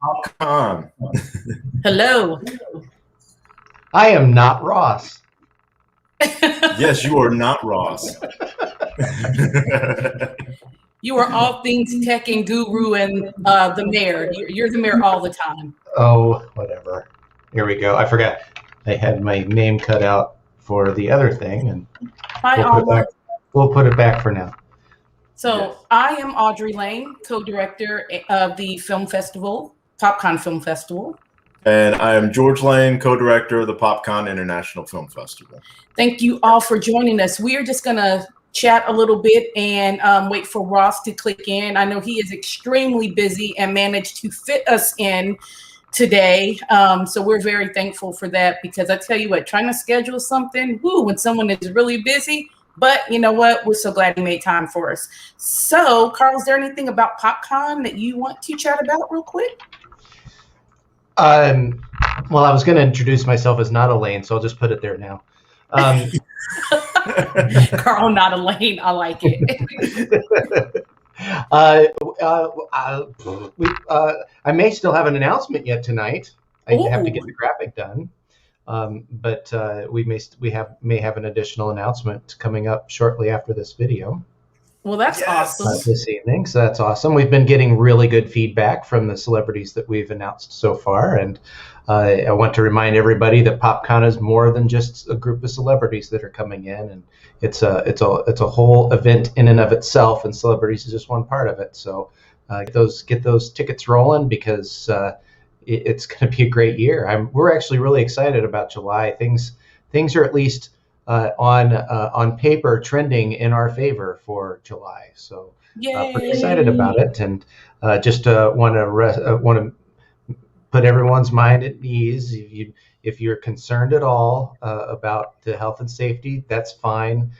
PopCon. Hello. I am not Ross. Yes, you are not Ross. You are all things tech and guru and the mayor. You're the mayor all the time. Oh, whatever. Here we go. I forgot. I had my name cut out for the other thing, and we'll put it back for now. So Yes. I am Audery Lane, co-director of the film festival, PopCon Film Festival. And I am George Lane, co-director of the PopCon International Film Festival. Thank you all for joining us. We are just going to chat a little bit and wait for Ross to click in. I know he is extremely busy and managed to fit us in today. So we're very thankful for that, because I tell you what, trying to schedule something, when someone is really busy, but you know what? We're so glad he made time for us. So Carl, is there anything about PopCon that you want to chat about real quick? Well, I was going to introduce myself as not Elaine, so I'll just put it there now. Carl, not Elaine. I like it. I may still have an announcement yet tonight. I Ooh. have to get the graphic done, but we may have an additional announcement coming up shortly after this video. Well, that's awesome. This evening, so that's awesome. We've been getting really good feedback from the celebrities that we've announced so far, and I want to remind everybody that PopCon is more than just a group of celebrities that are coming in, and it's a whole event in and of itself, and celebrities is just one part of it. So get those tickets rolling, because it's going to be a great year. We're actually really excited about July. Things are at least on paper trending in our favor for July. So pretty excited about it, and just want to put everyone's mind at ease. If you're concerned at all about the health and safety, that's fine.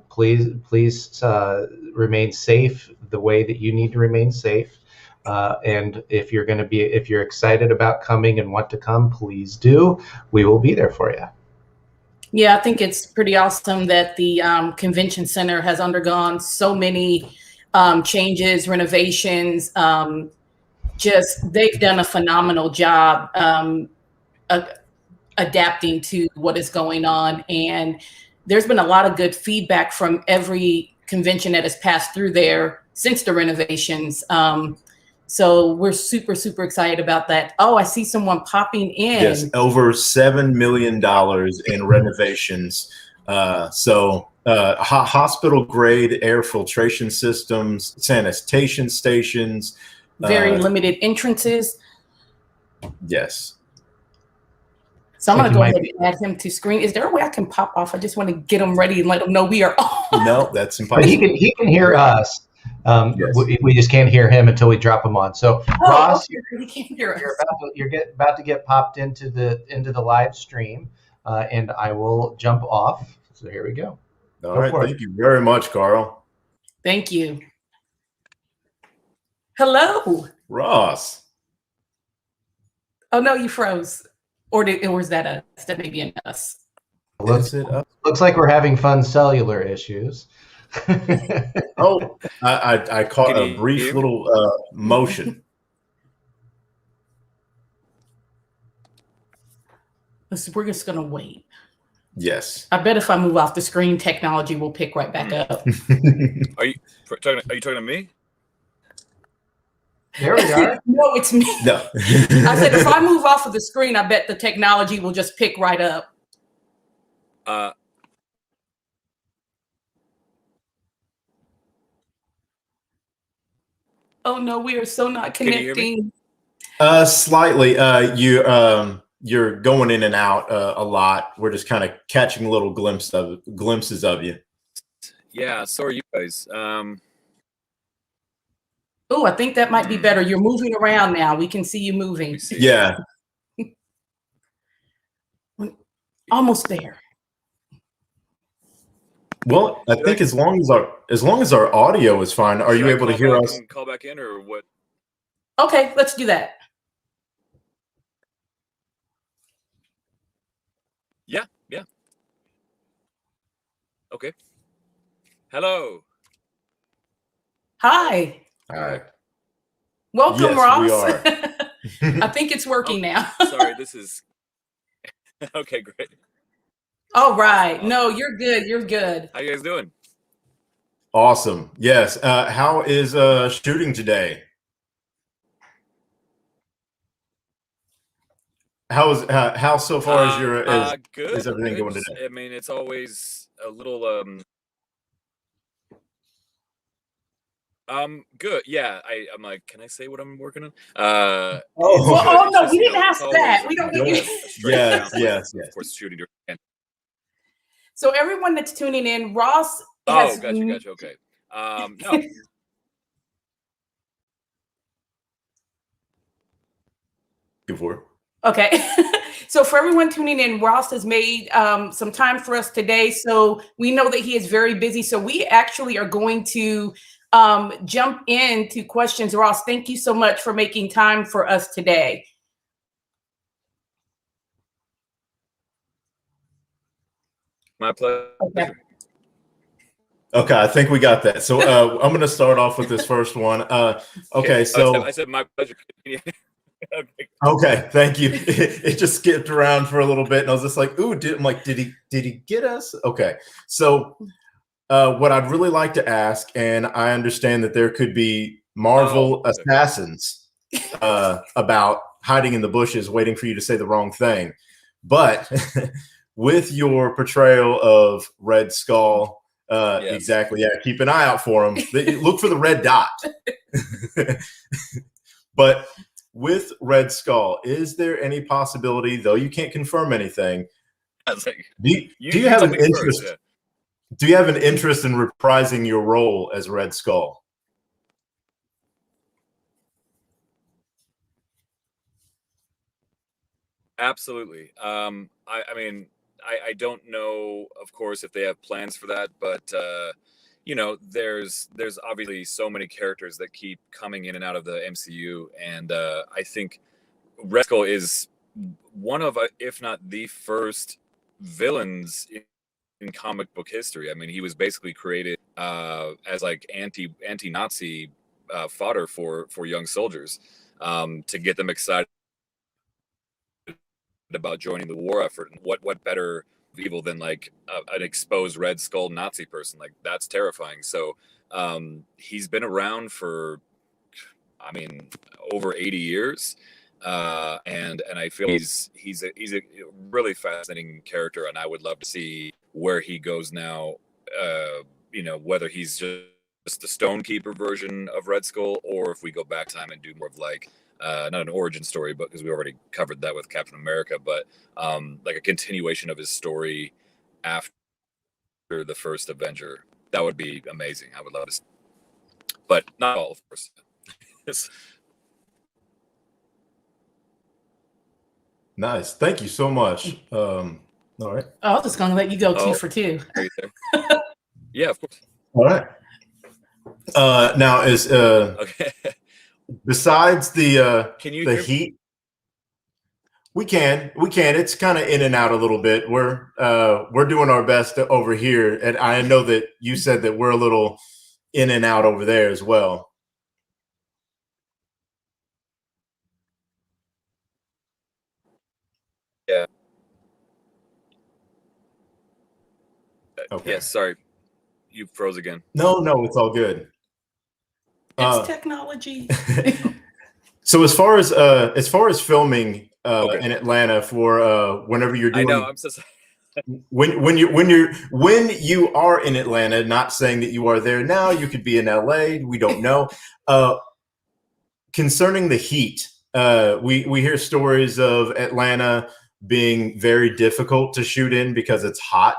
Please remain safe the way that you need to remain safe. And if you're excited about coming and want to come, please do. We will be there for you. Yeah, I think it's pretty awesome that the convention center has undergone so many changes, renovations. They've done a phenomenal job adapting to what is going on. And there's been a lot of good feedback from every convention that has passed through there since the renovations. So we're super, super excited about that. Oh, I see someone popping in. Yes, over $7 million in renovations. Hospital grade air filtration systems, sanitation stations. Very limited entrances. Yes. So I'm going to go ahead and add him to screen. Is there a way I can pop off? I just want to get him ready and let him know we are on. No, that's impossible. But he can hear us. Yes. We just can't hear him until we drop him on. So Ross, he can't hear us. You're about to get popped into the live stream, and I will jump off. So here we go. All right, thank you very much, Carl. Thank you. Hello, Ross. Oh no, you froze, or was that us? That may be an us. Looks like we're having fun cellular issues. Oh, I caught a brief little motion. We're just gonna wait. Yes. I bet if I move off the screen, technology will pick right back up. Are you talking to me? There we are. No, it's me. No. I said if I move off of the screen, I bet the technology will just pick right up. Oh no, we are so not connecting. Slightly. You're going in and out a lot. We're just kind of catching little glimpses of you. Yeah, so are you guys. Oh, I think that might be better. You're moving around now. We can see you moving. Yeah. Almost there. Well, I think as long as our audio is fine, are you able to hear us? Call back in or what? Okay, let's do that. Yeah. Okay. Hello. Hi. All right. Welcome, yes, Ross. We are. I think it's working now. Sorry, this is okay. Great. All right. No, you're good. You're good. How you guys doing? Awesome. Yes. How is shooting today? How so far as your good? is everything Good. going today? I mean, it's always a little good. Yeah, I'm like, can I say what I'm working on? Oh, Well, okay. oh no, just, we you didn't know, ask it's that. always We don't a get straight Yes, down, yes, Of yes. course, shooting your So everyone that's tuning in, Ross Oh, has gotcha. Okay. No. Good for it. Okay. So for everyone tuning in, Ross has made some time for us today. So we know that he is very busy. So we actually are going to jump into questions. Ross, thank you so much for making time for us today. My pleasure. Okay. Okay, I think we got that. So I'm going to start off with this first one. Okay, so I said my pleasure. okay, thank you. It just skipped around for a little bit, and I was just like, "Ooh!" I'm like, did he get us? Okay, so what I'd really like to ask, and I understand that there could be Marvel assassins about hiding in the bushes, waiting for you to say the wrong thing, but with your portrayal of Red Skull. Yes. Exactly. Yeah. Keep an eye out for them. Look for the red dot. But with Red Skull, is there any possibility, though you can't confirm anything? Like, Do you have an interest? First, yeah. Do you have an interest in reprising your role as Red Skull? Absolutely. I mean, I don't know, of course, if they have plans for that, but you know, there's obviously so many characters that keep coming in and out of the MCU, and I think Red Skull is one of, if not the first villains in comic book history. I mean, he was basically created as like anti-Nazi fodder for young soldiers to get them excited about joining the war effort. And what better evil than like an exposed Red Skull Nazi person? Like, that's terrifying. So he's been around for, I mean, over 80 years. And I feel he's a really fascinating character, and I would love to see where he goes now. You know, whether he's just the Stonekeeper version of Red Skull, or if we go back time and do more of like not an origin story, but because we already covered that with Captain America, but like a continuation of his story after the first Avenger. That would be amazing. I would love to see. But not all, of course. Nice. Thank you so much. All right. Oh, I'm just going to let you go 2 for 2. Yeah, of course. All right. Now is Okay. besides the Can you the hear heat, we can. It's kind of in and out a little bit. We're doing our best over here, and I know that you said that we're a little in and out over there as well. Yeah. Okay. Yes, sorry. You froze again. No, it's all good. It's technology. So as far as filming in Atlanta for whenever you're doing, I know, I'm so sorry. when you are in Atlanta, not saying that you are there now, you could be in LA, we don't know. Concerning the heat, we hear stories of Atlanta being very difficult to shoot in because it's hot.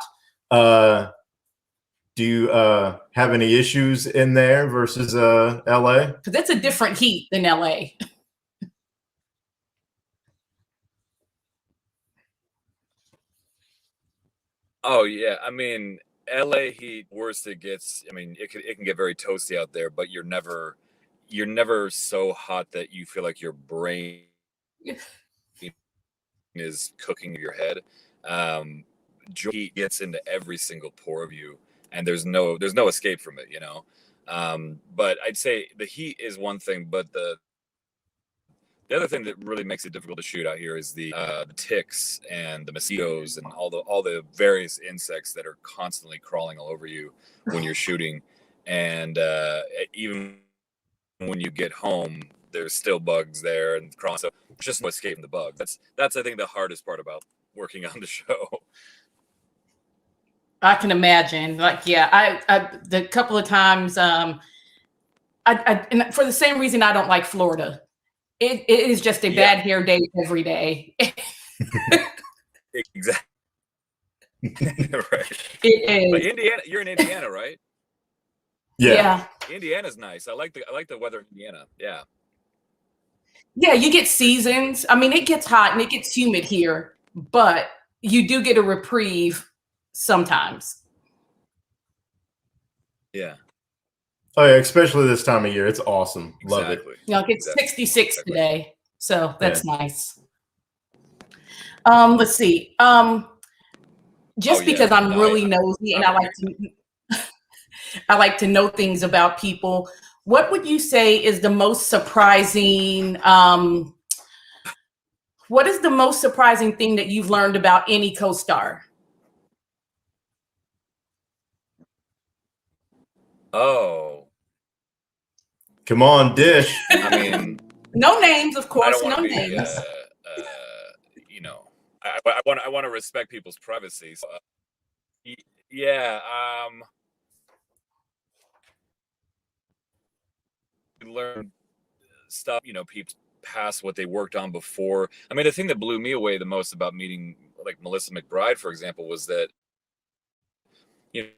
Do you have any issues in there versus LA? Because it's a different heat than LA. Oh yeah, I mean, LA heat, worst it gets. I mean, it can get very toasty out there, but you're never so hot that you feel like your brain is cooking your head. Heat gets into every single pore of you, and there's no escape from it, you know. But I'd say the heat is one thing, but the The other thing that really makes it difficult to shoot out here is the ticks and the mosquitoes and all the various insects that are constantly crawling all over you when you're shooting. And even when you get home, there's still bugs there and crawling. So it's just no escape from the bugs. That's I think the hardest part about working on the show. I can imagine. Like, yeah, I the couple of times, and for the same reason I don't like Florida. It is just a bad hair day every day. Exactly. Right. It is. But Indiana, you're in Indiana, right? Yeah. Indiana's nice. I like the weather in Indiana. Yeah. Yeah, you get seasons. I mean, it gets hot and it gets humid here, but you do get a reprieve sometimes. Yeah. Oh yeah, especially this time of year. It's awesome. Love it. You know, it's 66 today, so that's nice. Let's see. Just because I'm really nosy and I like to know things about people. What would you say is the most surprising? What is the most surprising thing that you've learned about any co-star? Oh, come on, dish. I mean, no names, of course. I don't No want to be, names. you know, I want to respect people's privacy. So, yeah. Learn stuff, you know, people past what they worked on before. I mean, the thing that blew me away the most about meeting like Melissa Mcbride, for example, was that, you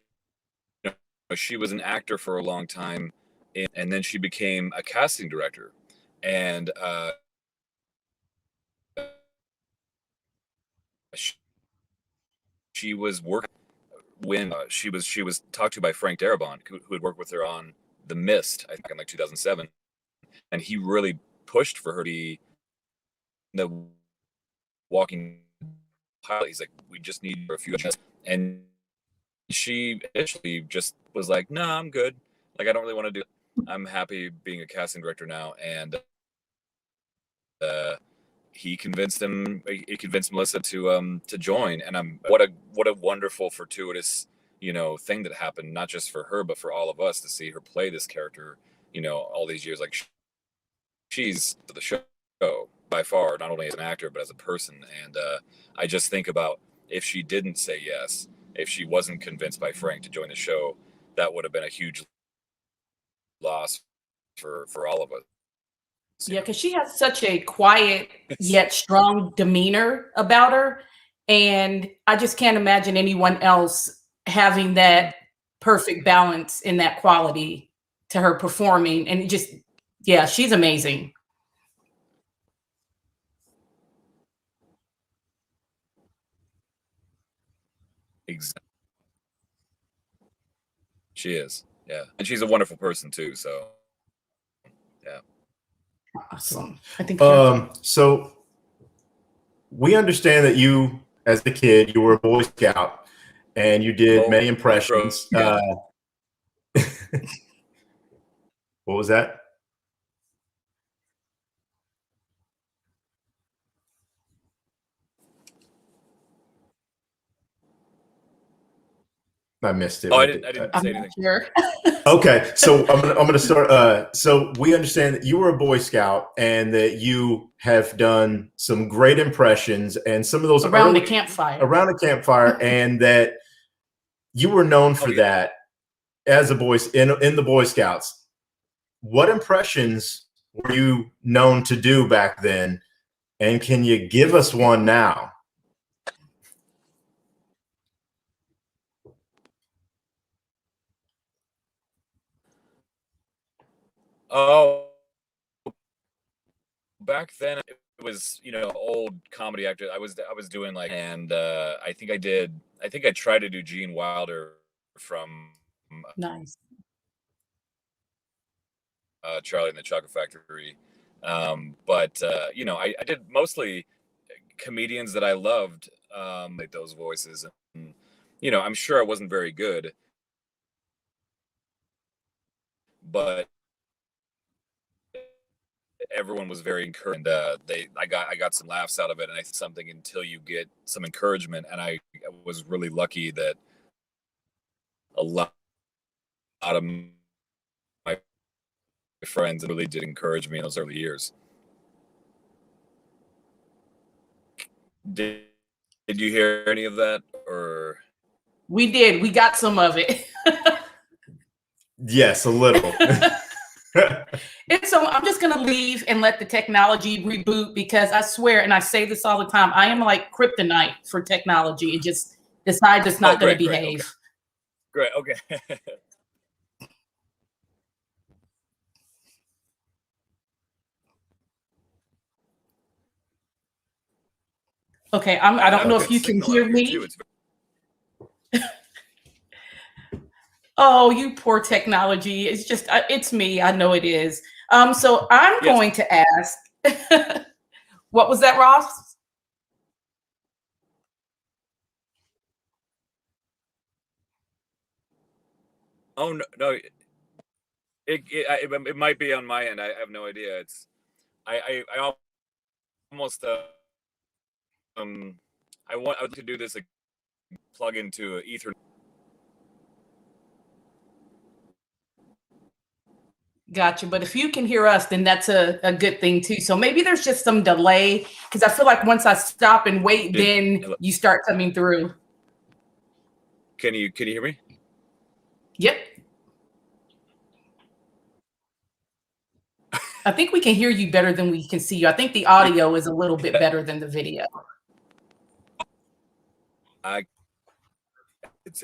know, she was an actor for a long time, and then she became a casting director, and she was working when she was talked to by Frank Darabont, who had worked with her on The Mist, I think in like 2007, and he really pushed for her to be the walking pilot. He's like, we just need a few minutes. And she initially just was like, no, I'm good. Like, I don't really want to do it. I'm happy being a casting director now. And he convinced Melissa to join. And what a wonderful fortuitous, you know, thing that happened, not just for her, but for all of us to see her play this character, you know, all these years. Like, she's the show by far, not only as an actor but as a person. And I just think about if she didn't say yes, if she wasn't convinced by Frank to join the show, that would have been a huge loss for all of us. Yeah, because she has such a quiet yet strong demeanor about her, and I just can't imagine anyone else having that perfect balance in that quality to her performing. And yeah, she's amazing. Exactly. She is, yeah, and she's a wonderful person too. So, yeah. Awesome. I think. So we understand that you, as a kid, you were a Boy Scout, and you did many impressions. What was that? I missed it. Oh, I didn't say anything. Sure. Okay, so I'm gonna start. So we understand that you were a Boy Scout and that you have done some great impressions and some of those around the campfire, and that you were known for that as a boy in the Boy Scouts. What impressions were you known to do back then, and can you give us one now? Oh, back then it was, you know, old comedy actor. I was doing like, and I think I tried to do Gene Wilder from nice. Charlie and the Chocolate Factory. But you know, I did mostly comedians that I loved, like those voices. And, you know, I'm sure I wasn't very good, but everyone was very encouraged. I got some laughs out of it, and I think something until you get some encouragement. And I was really lucky that a lot of my friends really did encourage me in those early years. Did you hear any of that, or? We did. We got some of it. Yes, a little. And so I'm just going to leave and let the technology reboot, because I swear, and I say this all the time, I am like kryptonite for technology. It just decides it's not going to behave. Great. Okay. Okay. I don't know if you can hear me. Oh, you poor technology. It's just, it's me. I know it is. So I'm going to ask, what was that, Ross? Oh, no. It might be on my end. I have no idea. It's, I almost, I would to do this, plug into Ethernet. Gotcha. But if you can hear us, then that's a good thing too. So maybe there's just some delay, because I feel like once I stop and wait, then you start coming through. Can you hear me? Yep. I think we can hear you better than we can see you. I think the audio is a little bit better than the video. It's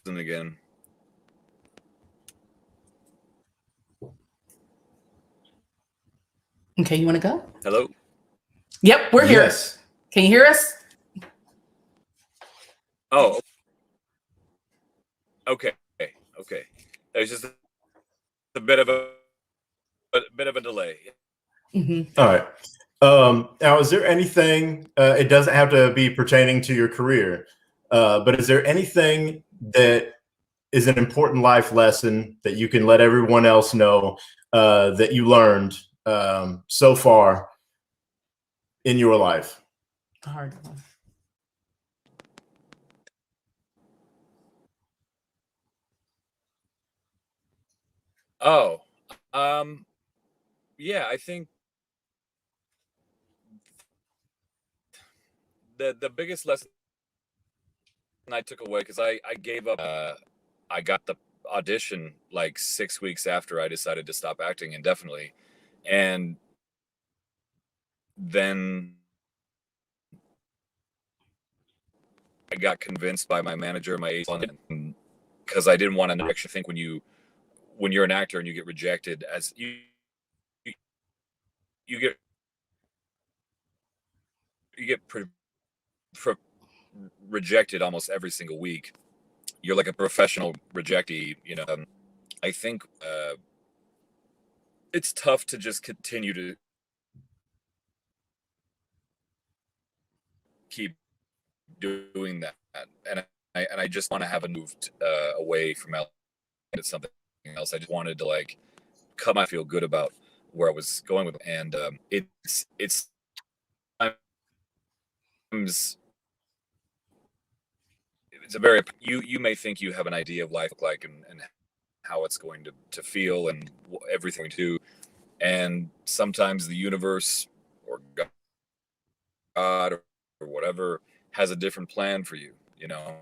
again. Okay, you want to go? Hello? Yep, we're here. Yes. Can you hear us? Oh. Okay. There's just a bit of a delay. Mm-hmm. All right. Now, is there anything? It doesn't have to be pertaining to your career, but is there anything that is an important life lesson that you can let everyone else know that you learned so far in your life? Hard one. Oh, yeah, I think the biggest lesson I took away, because I gave up, I got the audition like 6 weeks after I decided to stop acting indefinitely. And then I got convinced by my manager, my agent, because I didn't want to actually think when you're an actor and you get rejected, as you get rejected almost every single week. You're like a professional rejectee, you know. I think it's tough to just continue to keep doing that, and I just want to have moved away from LA to something else. I just wanted to like I feel good about where I was going with it. And it's a very, you may think you have an idea of life like and how it's going to feel and everything too, and sometimes the universe or God or whatever has a different plan for you, you know.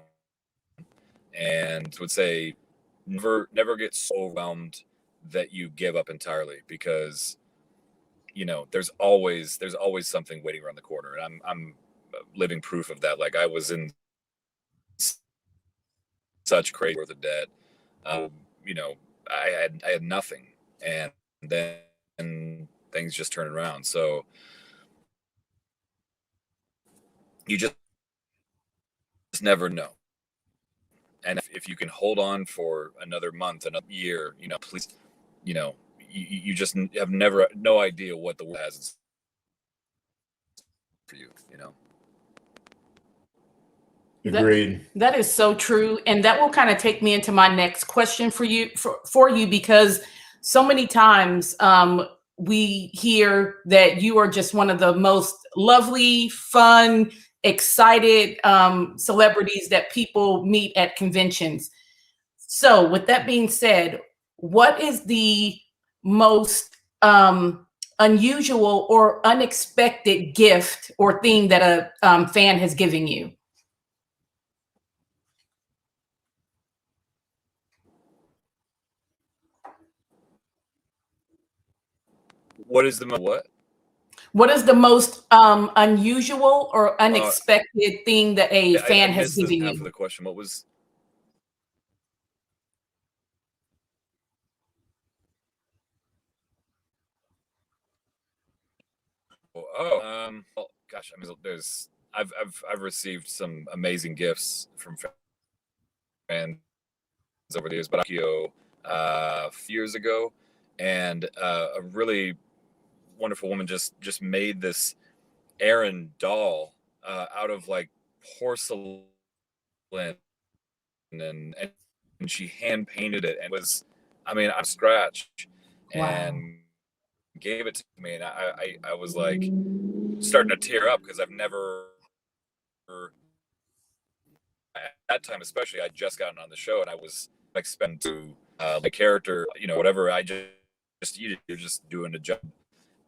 And would say never get so overwhelmed that you give up entirely, because you know there's always something waiting around the corner, and I'm living proof of that. Like I was in such crazy worth of debt, you know, I had nothing, and then things just turn around. So you just never know. And if you can hold on for another month, another year, you know, please, you know, you just have no idea what the world has for you, you know. Agreed. That is so true. And that will kind of take me into my next question for you, because so many times we hear that you are just one of the most lovely, fun, excited celebrities that people meet at conventions. So, with that being said, what is the most unusual or unexpected gift or thing that a fan has given you? What is the what? What is the most unusual or unexpected thing that a fan I has missed the given half you? of the question. What was? Well, gosh, I mean, I've received some amazing gifts from fans over the years, but a few years ago, and a really wonderful woman just made this Aaron doll out of like porcelain, and she hand painted it, and was, I mean, I'm scratch, Wow. and gave it to me, and I was like starting to tear up because I've never, at that time especially, I'd just gotten on the show, and I was like spent to the character, whatever. I just you're just doing the job,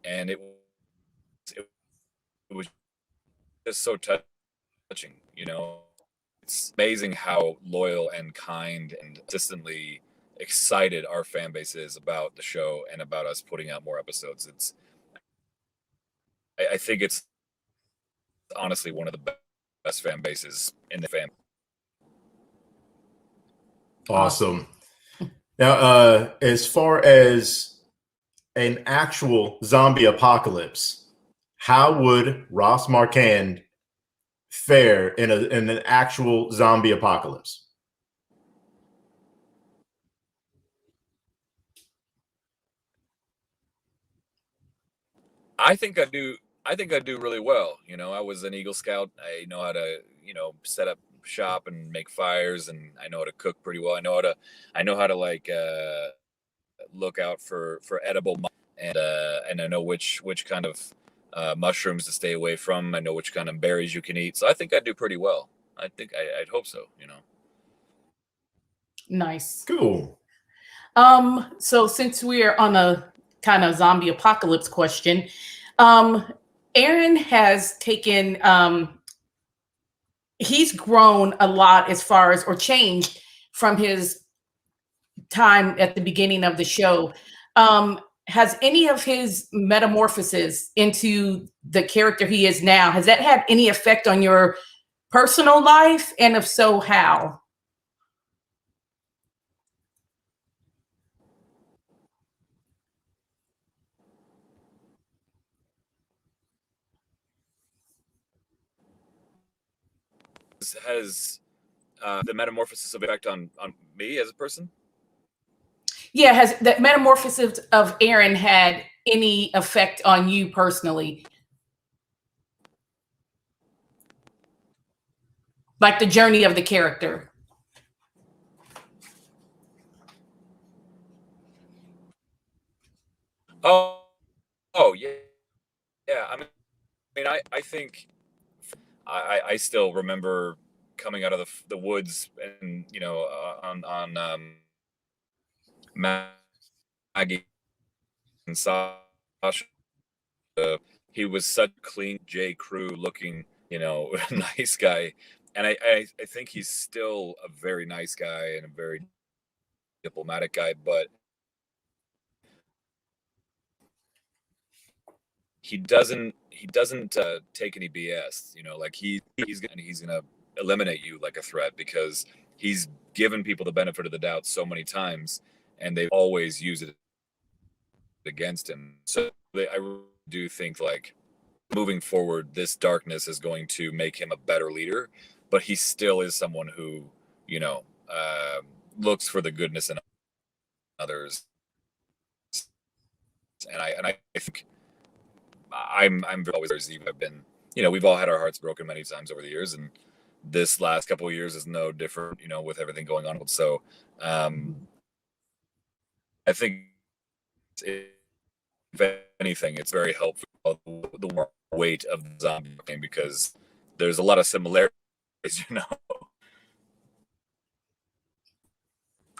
and it was just so touching. It's amazing how loyal and kind and consistently excited our fan base is about the show and about us putting out more episodes. I think it's honestly one of the best fan bases in the fan. Awesome. Now, as far as an actual zombie apocalypse, how would Ross Marquand fare in an actual zombie apocalypse? I think I do. I think I do really well. I was an Eagle Scout. I know how to, set up shop and make fires, and I know how to cook pretty well. I know how to like look out for edible, and I know which kind of mushrooms to stay away from. I know which kind of berries you can eat. So I think I do pretty well. I'd hope so. Nice. Cool. So since we're on a kind of zombie apocalypse question, Aaron has taken he's grown a lot as far as, or changed from his time at the beginning of the show. Has any of his metamorphosis into the character he is now, has that had any effect on your personal life? And if so, how? Has the metamorphosis of effect on me as a person? Yeah, has that metamorphosis of Aaron had any effect on you personally? Like the journey of the character? Oh yeah, yeah. I think I still remember coming out of the woods, and on Maggie and Sasha. He was such a clean J. Crew looking, nice guy, and I think he's still a very nice guy and a very diplomatic guy, but he doesn't take any BS. Like he's gonna eliminate you like a threat, because he's given people the benefit of the doubt so many times, and they always use it against him. So I really do think, like, moving forward, this darkness is going to make him a better leader, but he still is someone who, looks for the goodness in others. And I think I'm always Steve. I've been, we've all had our hearts broken many times over the years, and this last couple of years is no different, with everything going on. So I think if anything, it's very helpful the more weight of the zombie game, because there's a lot of similarities, you know.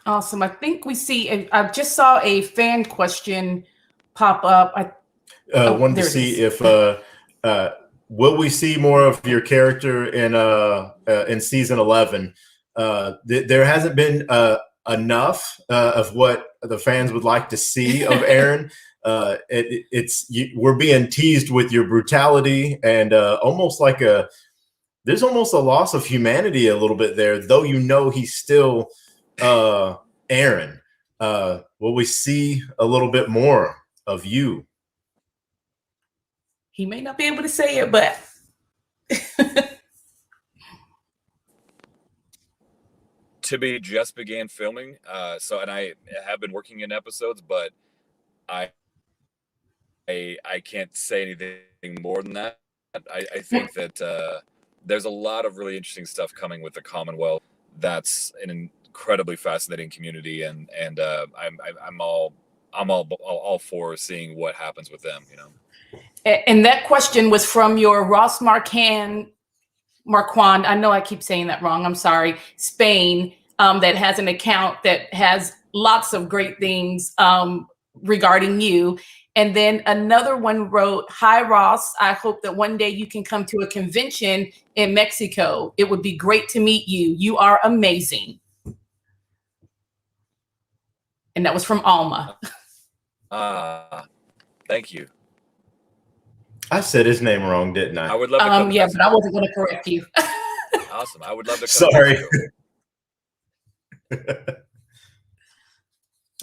Awesome. I think we see. I just saw a fan question pop up. Wanted to there it see is. if will we see more of your character in season 11? There hasn't been enough of what the fans would like to see of Aaron. We're being teased with your brutality and almost like there's almost a loss of humanity a little bit there, though you know he's still Aaron. Will we see a little bit more of you? He may not be able to say it, but Tibby just began filming, and I have been working in episodes, but I can't say anything more than that. I think that there's a lot of really interesting stuff coming with the Commonwealth. That's an incredibly fascinating community, and I'm all for seeing what happens with them. You know. And that question was from your Ross Marquand. I know I keep saying that wrong. I'm sorry. Spain, that has an account that has lots of great things regarding you. And then another one wrote, "Hi, Ross. I hope that one day you can come to a convention in Mexico. It would be great to meet you. You are amazing." And that was from Alma. Thank you. I said his name wrong, didn't I? I would love to come. Yeah, but I wasn't going to correct you. Awesome. I would love to come. Sorry.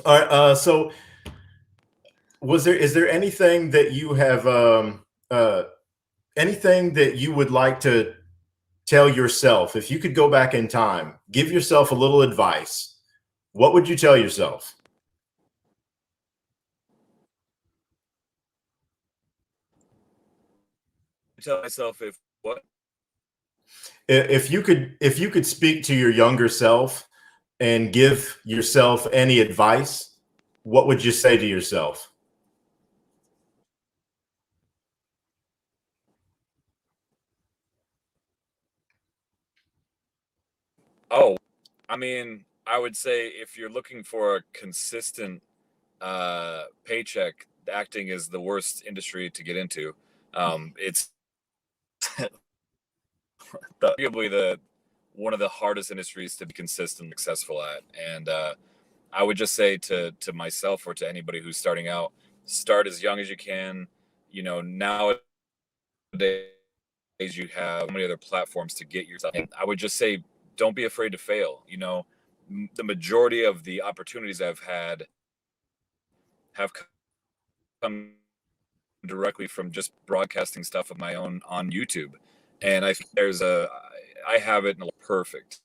All right. So, is there anything that you have, anything that you would like to tell yourself? If you could go back in time, give yourself a little advice, what would you tell yourself? Tell myself if what? If you could speak to your younger self and give yourself any advice, what would you say to yourself? Oh, I mean, I would say if you're looking for a consistent paycheck, acting is the worst industry to get into. It's arguably one of the hardest industries to be consistent and successful at. And I would just say to myself or to anybody who's starting out, start as young as you can. You know, nowadays you have so many other platforms to get yourself. And I would just say, don't be afraid to fail. You know, the majority of the opportunities I've had have come directly from just broadcasting stuff of my own on YouTube. And I think I have it in a perfect.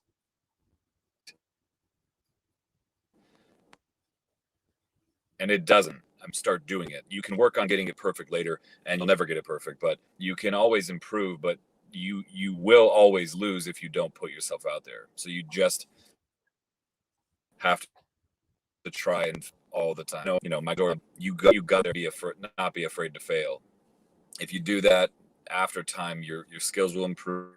And it doesn't. Start doing it. You can work on getting it perfect later, and you'll never get it perfect, but you can always improve, but you will always lose if you don't put yourself out there. So you just have to try and all the time. You know, my door, you got to not be afraid to fail. If you do that, after time, your skills will improve.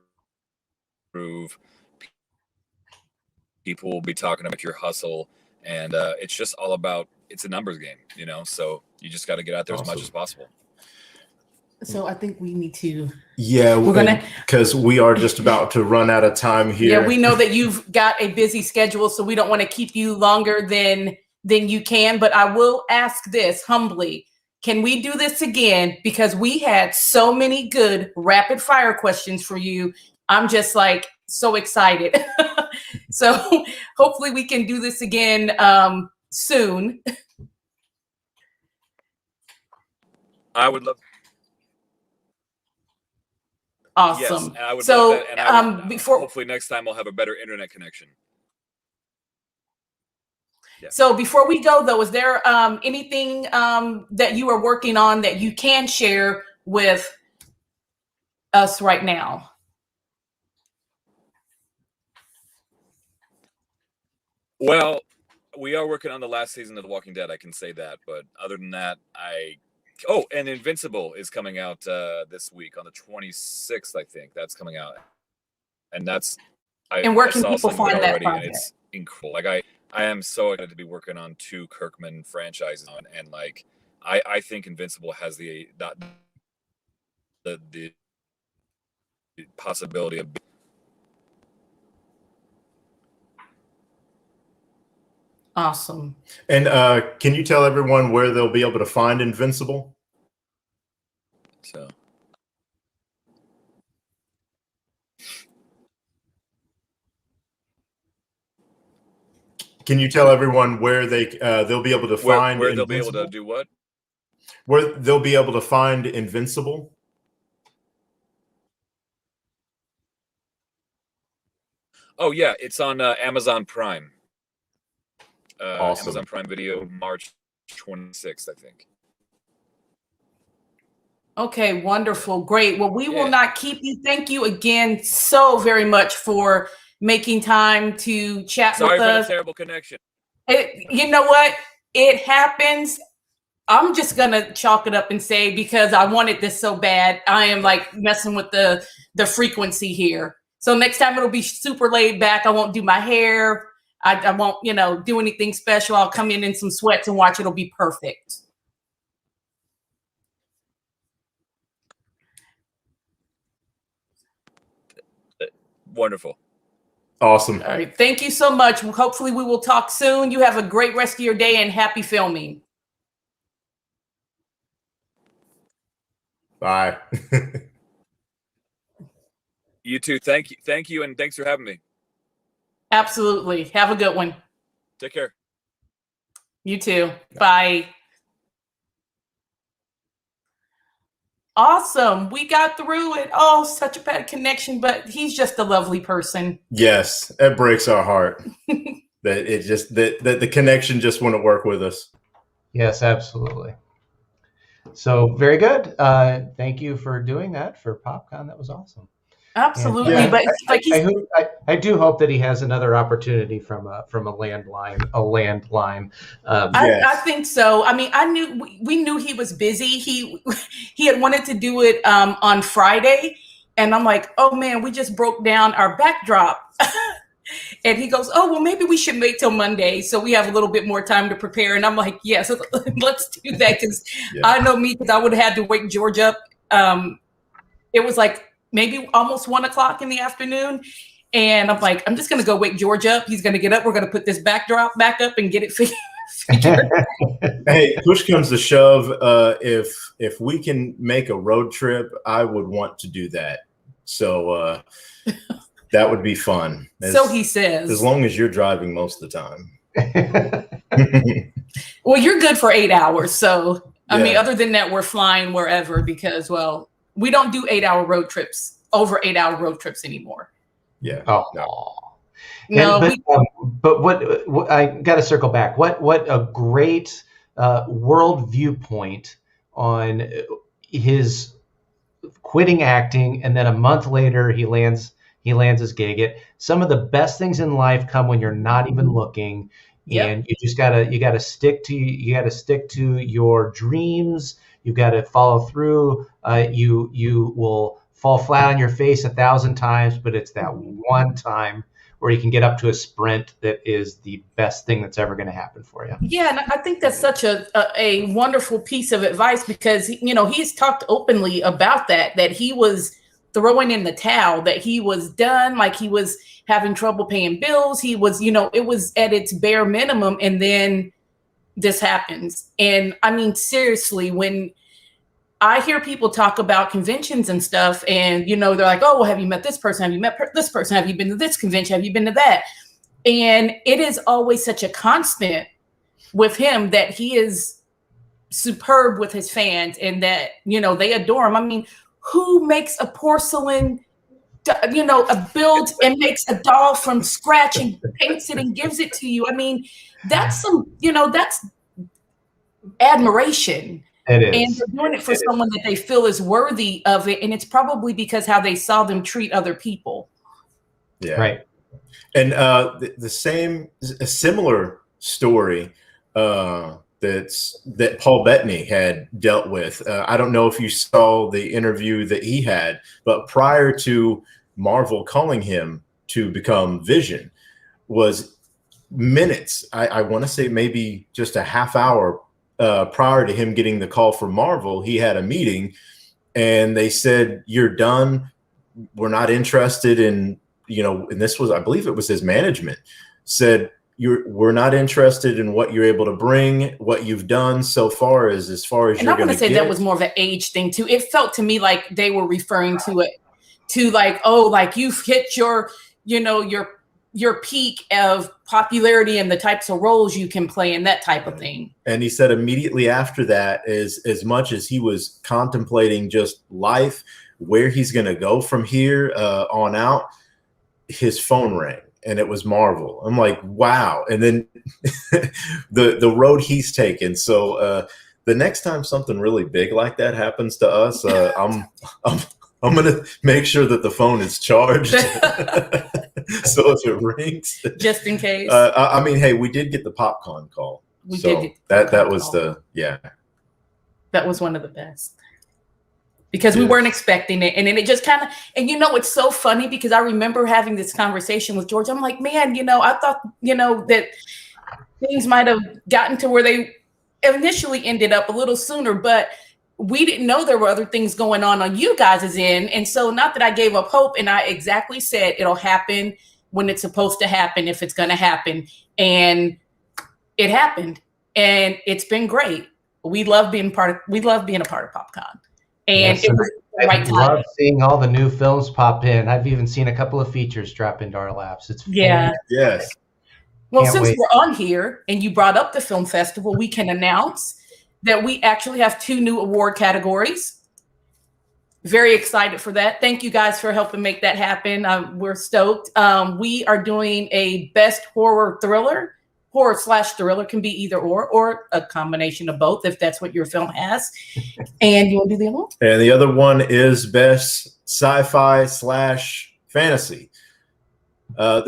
People will be talking about your hustle, and it's just all about, it's a numbers game, you know. So you just got to get out there as much as possible. So I think we need to. Yeah, we're gonna, because we are just about to run out of time here. Yeah, we know that you've got a busy schedule, so we don't want to keep you longer than you can. But I will ask this humbly: can we do this again? Because we had so many good rapid fire questions for you. I'm just like so excited. So hopefully we can do this again soon. I would love. Awesome. Yes, I would so love that. And before, hopefully next time we'll have a better internet connection. Yeah. So before we go, though, is there anything that you are working on that you can share with us right now? Well, we are working on the last season of The Walking Dead. I can say that, but other than that, I Oh, and Invincible is coming out this week on the 26th, I think. That's coming out. And that's And where I can saw people some of it find that already, and project? it's incredible. Like I am so excited to be working on 2 Kirkman franchises, and like I think Invincible has the possibility of. Awesome. And can you tell everyone where they'll be able to find Invincible? So Can you tell everyone where they'll be able to find where they'll be able Invincible? to do what? Where they'll be able to find Invincible? Oh yeah, it's on Amazon Prime. Awesome. Amazon Prime Video, March 26th, I think. Okay, wonderful. Great. Well, we will Yeah. not keep you. Thank you again so very much for making time to chat Sorry with for us. the terrible connection. You know what? It happens. I'm just going to chalk it up and say, because I wanted this so bad, I am like messing with the frequency here. So next time it'll be super laid back. I won't do my hair. I won't, do anything special. I'll come in some sweats and watch. It'll be perfect. Wonderful. Awesome. All right. Thank you so much. Hopefully we will talk soon. You have a great rest of your day and happy filming. Bye. You too. Thank you, and thanks for having me. Absolutely. Have a good one. Take care. You too. Bye. Awesome. We got through it. Oh, such a bad connection, but he's just a lovely person. Yes, it breaks our heart that the connection just wouldn't work with us. Yes, absolutely. So very good. Thank you for doing that for PopCon. That was awesome. Absolutely. And, but like I do hope that he has another opportunity from a landline. Yes. I think so. I mean, we knew he was busy. He had wanted to do it on Friday, and I'm like, oh man, we just broke down our backdrop. And he goes, oh, well, maybe we should wait till Monday so we have a little bit more time to prepare. And I'm like, yes, let's do that, because I know me, because I would have had to wake George up. It was like maybe almost 1 o'clock in the afternoon. And I'm like, I'm just going to go wake George up. He's going to get up. We're going to put this backdrop back up and get it figured. Hey, push comes to shove. If we can make a road trip, I would want to do that. So that would be fun. So he says. As long as you're driving most of the time. Well, you're good for 8 hours. So, I mean, other than that, we're flying wherever because, well, we don't do 8-hour road trips, over 8-hour road trips anymore. Yeah. Oh, no. But what I got to circle back. What a great world viewpoint on his quitting acting, and then a month later he lands his gig. Some of the best things in life come when you're not even looking, and you just gotta stick to your dreams. You've got to follow through. You will fall flat on your face 1,000 times, but it's that one time where you can get up to a sprint that is the best thing that's ever going to happen for you. Yeah, and I think that's such a wonderful piece of advice, because he's talked openly about that he was throwing in the towel, that he was done, like he was having trouble paying bills. He was, it was at its bare minimum, and then this happens. And I mean, seriously, when I hear people talk about conventions and stuff, and, they're like, oh, well, have you met this person? Have you met this person? Have you been to this convention? Have you been to that? And it is always such a constant with him that he is superb with his fans, and that, they adore him. I mean, who makes a porcelain, builds and makes a doll from scratch and paints it and gives it to you? I mean, that's that's admiration. It is. And they're doing it for someone that they feel is worthy of it. And it's probably because how they saw them treat other people. Yeah. Right. And a similar story that Paul Bettany had dealt with. I don't know if you saw the interview that he had, but prior to Marvel calling him to become Vision was minutes. I want to say maybe just a half hour prior to him getting the call from Marvel, he had a meeting and they said, "You're done. We're not interested in, and this was, I believe it was his management said, we're not interested in what you're able to bring. What you've done so far is as far as you're going to get." And I want to say that was more of an age thing too. It felt to me like they were referring to it to like, oh, like you've hit your peak of popularity and the types of roles you can play and that type of thing. And he said immediately after that, as much as he was contemplating just life, where he's going to go from here on out, his phone rang. And it was Marvel. I'm like, wow. And then the road he's taken. So the next time something really big like that happens to us, I'm going to make sure that the phone is charged. So if it rings, just in case. I mean, hey, we did get the PopCon call. We did get that was call. That was one of the best. Because we weren't expecting it. And then it just kind of, and it's so funny because I remember having this conversation with George. I'm like, man, I thought, that things might have gotten to where they initially ended up a little sooner, but we didn't know there were other things going on you guys' end. And so not that I gave up hope, and I exactly said it'll happen when it's supposed to happen, if it's going to happen. And it happened. And it's been great. We love being a part of PopCon. And it was the right time. I love seeing all the new films pop in. I've even seen a couple of features drop into our laps. It's fantastic. Yes. Well, since we're on here and you brought up the film festival, we can announce that we actually have 2 new award categories. Very excited for that. Thank you guys for helping make that happen. We're stoked. We are doing a best horror/thriller, can be either or a combination of both, if that's what your film has. And you want to do the other one? And the other one is best sci-fi/fantasy.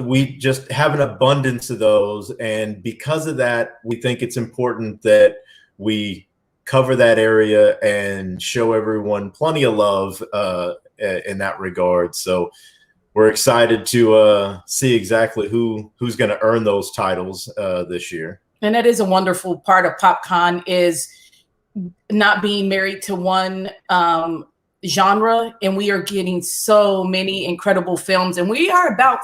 We just have an abundance of those. And because of that, we think it's important that we cover that area and show everyone plenty of love in that regard. So we're excited to see exactly who's going to earn those titles this year. And that is a wonderful part of PopCon, is not being married to one genre. And we are getting so many incredible films. And we are about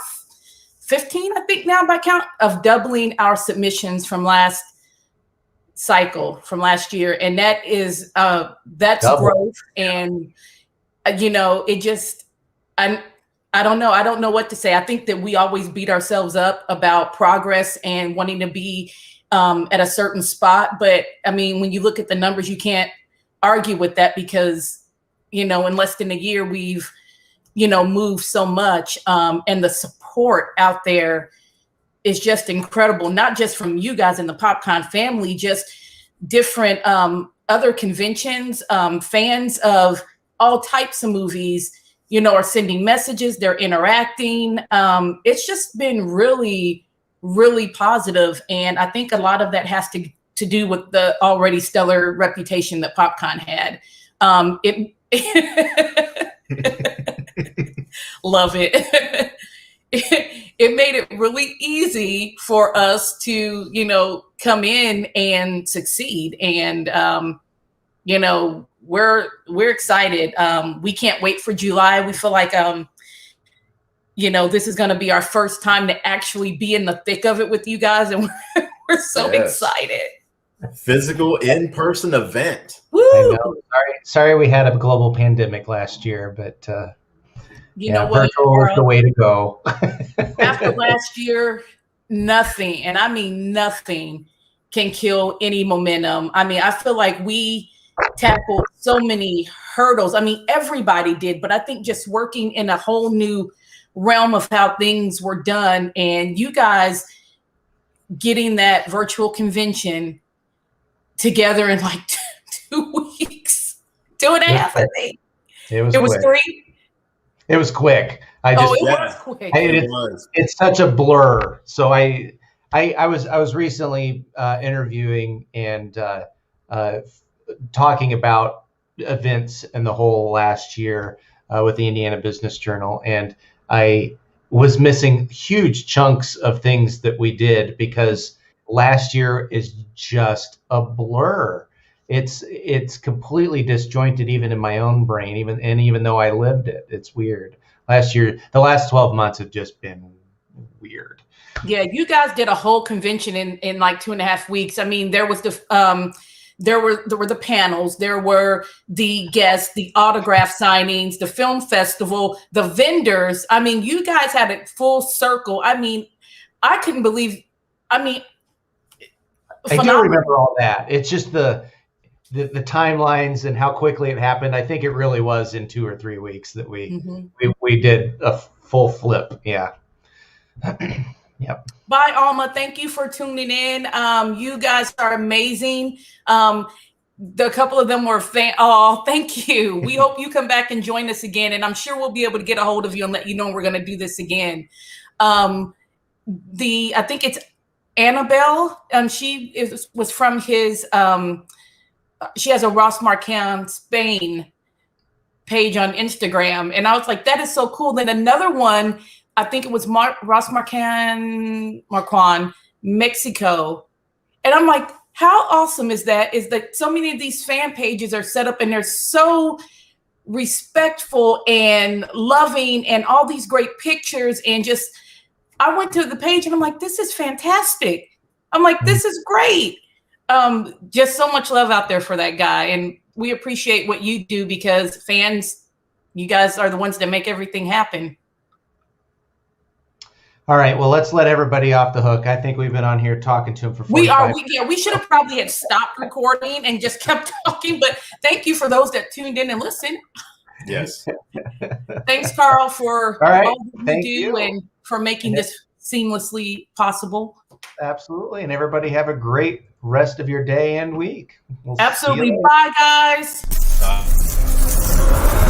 15, I think now by count, of doubling our submissions from last year. And that is, that's double growth. And, it just, I don't know. I don't know what to say. I think that we always beat ourselves up about progress and wanting to be at a certain spot. But I mean, when you look at the numbers, you can't argue with that because, in less than a year, we've, moved so much. And the support out there is just incredible, not just from you guys in the PopCon family, just different other conventions, fans of all types of movies, are sending messages, they're interacting. It's just been really, really positive. And I think a lot of that has to do with the already stellar reputation that PopCon had. Love it. It made it really easy for us to, come in and succeed. And, we're excited. We can't wait for July. We feel like, this is going to be our first time to actually be in the thick of it with you guys. And we're so excited. Physical in-person event. Woo! I know. Sorry we had a global pandemic last year, but you know what? Virtual is the way to go. After last year, nothing, and I mean nothing, can kill any momentum. I mean, I feel like we tackled so many hurdles. I mean, everybody did, but I think just working in a whole new realm of how things were done, and you guys getting that virtual convention together in like 2 weeks, 2.5, I think. It was 3. It was quick. It was quick. Quick. It's such a blur. So I I was recently interviewing and talking about events in the whole last year with the Indiana Business Journal, and I was missing huge chunks of things that we did because last year is just a blur. It's completely disjointed even in my own brain, even though I lived it. It's weird. Last year, the last 12 months have just been weird. Yeah, you guys did a whole convention in like 2.5 weeks. I mean, there was there were the panels, there were the guests, the autograph signings, the film festival, the vendors. I mean, you guys had it full circle. I mean, I couldn't believe. I mean, I do remember all that. It's just the timelines and how quickly it happened. I think it really was in 2 or 3 weeks that we did a full flip. Yeah. Yep. Bye, Alma. Thank you for tuning in. You guys are amazing. The couple of them were oh, thank you. We hope you come back and join us again. And I'm sure we'll be able to get a hold of you and let you know we're going to do this again. I think it's Annabelle. She was from his, she has a Ross Marquand Spain page on Instagram. And I was like, that is so cool. Then another one, I think it was Ross Marquand, Mexico. And I'm like, how awesome is that? Is that so many of these fan pages are set up and they're so respectful and loving and all these great pictures. And just, I went to the page and I'm like, this is fantastic. I'm like, this is great. Just so much love out there for that guy. And we appreciate what you do because fans, you guys are the ones that make everything happen. All right, well, let's let everybody off the hook. I think we've been on here talking to him for 45 minutes. We should have probably had stopped recording and just kept talking, but thank you for those that tuned in and listened. Yes. Thanks, Carl, for all that you do and for making this seamlessly possible. Absolutely, and everybody have a great rest of your day and week. Absolutely. Bye, guys. Bye.